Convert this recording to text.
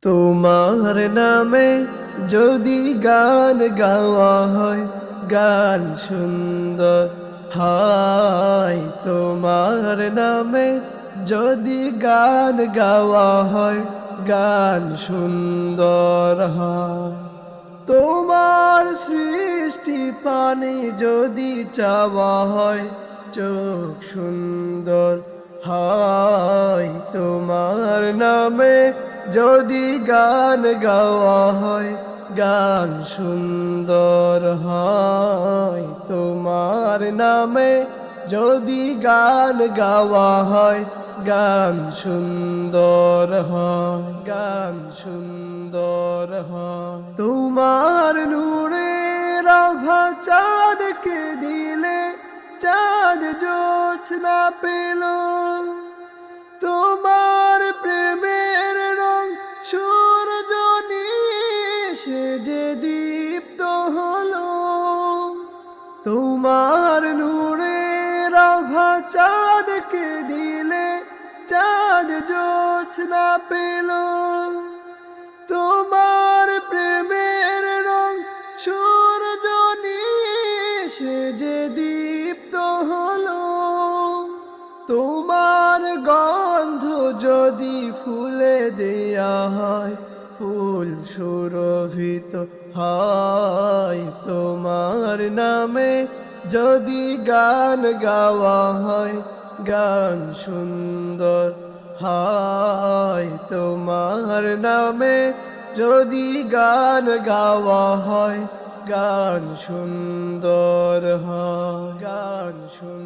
তোমার নামে যদি গান গাওয়া হয়, গান সুন্দর হয়। তোমার নামে যদি গান গাওয়া হয়, গান সুন্দর হয়। তোমার সৃষ্টি পানি যদি চাওয়া হয়, চোখ সুন্দর হয়। তোমার নামে যদি গান গাওয়া হয়, গান সুন্দর হয়। তোমার নামে যদি গান গাওয়া হয়, গান সুন্দর হয়, গান সুন্দর হয়। তোমার নূরের আভা চাঁদকে দিলে, চাঁদ জোছনা পেল। তোমার প্রেমের রং সূর্য নিশে যে দীপ্ত হলো। তোমার নূরের আভা চাঁদকে দিলে, চাঁদ জোছনা পেল। তোমার প্রেমের রং সূর্য নিশে যে দীপ্ত হলো। তোমার গন্ধ যদি ফুলে দেয়া হয়, ফুল সুরভিত হয়। তোমার নামে যদি গান গাওয়া হয়, গান সুন্দর হয়। তোমার নামে যদি গান গাওয়া হয়, গান সুন্দর হয়, গান সুন্দর।